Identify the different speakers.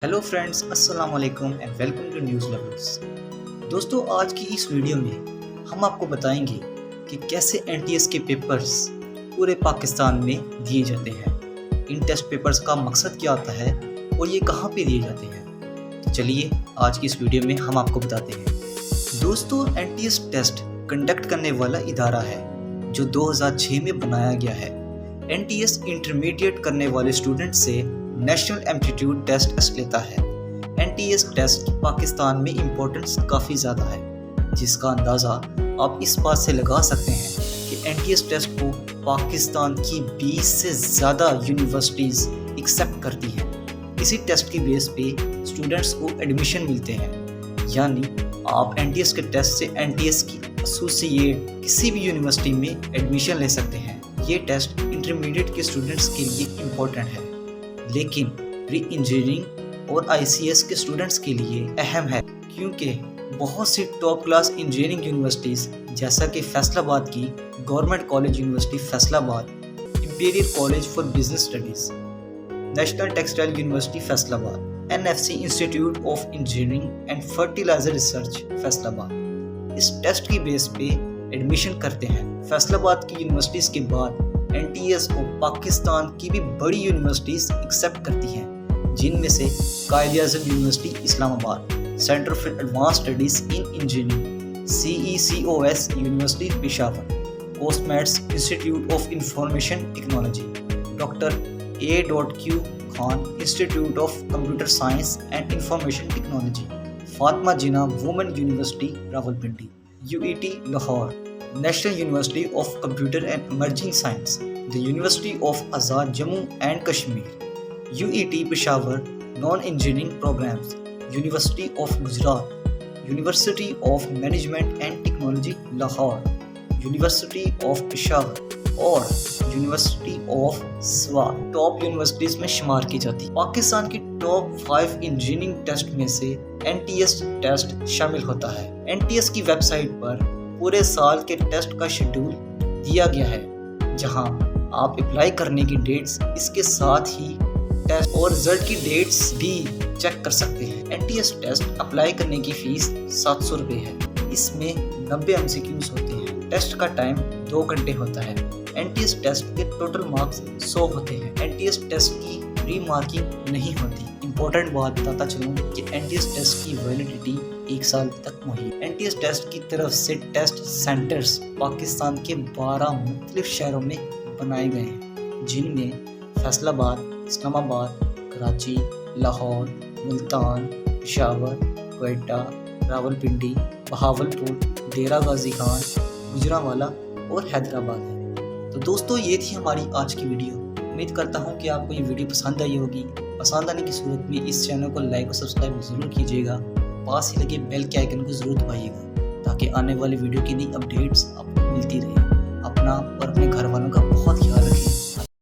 Speaker 1: Hello friends, अस्सलाम वालेकुम and welcome to news levels. दोस्तों, आज की इस वीडियो में हम आपको बताएंगे कि कैसे एनटीएस के पेपर्स पूरे पाकिस्तान में दिए जाते हैं, इन टेस्ट पेपर्स का मकसद क्या होता है और ये कहाँ पे दिए जाते हैं। तो चलिए आज की इस वीडियो में हम आपको बताते हैं। दोस्तों, एनटीएस टेस्ट कंडक्ट करने वाला इदारा है जो 2006 में बनाया गया है। एनटीएस इंटरमीडिएट करने वाले स्टूडेंट से नेशनल एप्टीट्यूड टेस्ट लेता है। एनटीएस टेस्ट पाकिस्तान में इम्पोर्टेंस काफ़ी ज़्यादा है, जिसका अंदाज़ा आप इस बात से लगा सकते हैं कि एनटीएस टेस्ट को पाकिस्तान की 20 से ज़्यादा यूनिवर्सिटीज़ एक्सेप्ट करती हैं। इसी टेस्ट की बेस पे स्टूडेंट्स को एडमिशन मिलते हैं, यानी आप एनटीएस के टेस्ट से एनटीएस की एसोसिएट किसी भी यूनिवर्सिटी में एडमिशन ले सकते हैं। ये टेस्ट इंटरमीडिएट के स्टूडेंट्स के लिए इम्पोर्टेंट है, लेकिन प्री इंजीनियरिंग और आईसीएस के स्टूडेंट्स के लिए अहम है, क्योंकि बहुत सी टॉप क्लास इंजीनियरिंग यूनिवर्सिटीज़ जैसा कि फैसलाबाद की government college university Faisalabad, imperial college for business studies, national textile university Faisalabad, NFC institute of engineering and fertiliser research Faisalabad इस टेस्ट की बेस पे एडमिशन करते हैं। फैसलाबाद की यूनिवर्सिटीज़ के बाद एनटीएस को पाकिस्तान की भी बड़ी यूनिवर्सिटीज़ एक्सेप्ट करती हैं, जिनमें से Quaid-e-Azam university Islamabad, centre for advance studies in engineering, CECOS university Peshawar, पोस्टमैट्स institute of information technology, doctor A.Q. Khan institute of computer science and information technology, Fatima Jinnah women university Rawalpindi, UET Lahore, National University of Computer and Emerging Science, the University of Azad Jammu and Kashmir, UET Peshawar Non-Engineering Programs, University of Gujarat, University of Management and Technology Lahore, University of Peshawar और university of Swat top universities में शुमार की जाती है। पाकिस्तान की top 5 engineering test में से NTS test शामिल होता है। एनटीएस की वेबसाइट पर पूरे साल के टेस्ट का शेड्यूल दिया गया है, जहां आप अप्लाई करने की डेट्स, इसके साथ ही टेस्ट और रिजल्ट की डेट्स भी चेक कर सकते हैं। एनटीएस टेस्ट अप्लाई करने की फीस 700 रुपये है। इसमें 90 MCQs होते हैं। टेस्ट का टाइम 2 घंटे होता है। एनटीएस टेस्ट के टोटल मार्क्स 100 होते हैं। एनटीएस टेस्ट की प्री मार्किंग नहीं होती। इम्पोर्टेंट बात बताता चलूँ कि एनटीएस टेस्ट की वैलिडिटी 1 साल तक मुहैया। एनटीएस टेस्ट की तरफ से टेस्ट सेंटर्स पाकिस्तान के 12 मुख्तलिफ शहरों में बनाए गए हैं, जिनमें फैसलाबाद, इस्लामाबाद, कराची, लाहौर, मुल्तान, पेशावर, क्वेटा, रावलपिंडी, बहावलपुर, डेरा गाजी खान, गुजरांवाला और हैदराबाद है। तो दोस्तों, ये थी हमारी आज की वीडियो। उम्मीद करता हूँ कि आपको ये वीडियो पसंद आई होगी। पसंद आने की सूरत में इस चैनल को लाइक और सब्सक्राइब ज़रूर कीजिएगा। पास ही लगे बेल के आइकन को ज़रूर दबाइएगा, ताकि आने वाली वीडियो की नई अपडेट्स आपको मिलती रहे। अपना और अपने घर वालों का बहुत ख्याल रखें।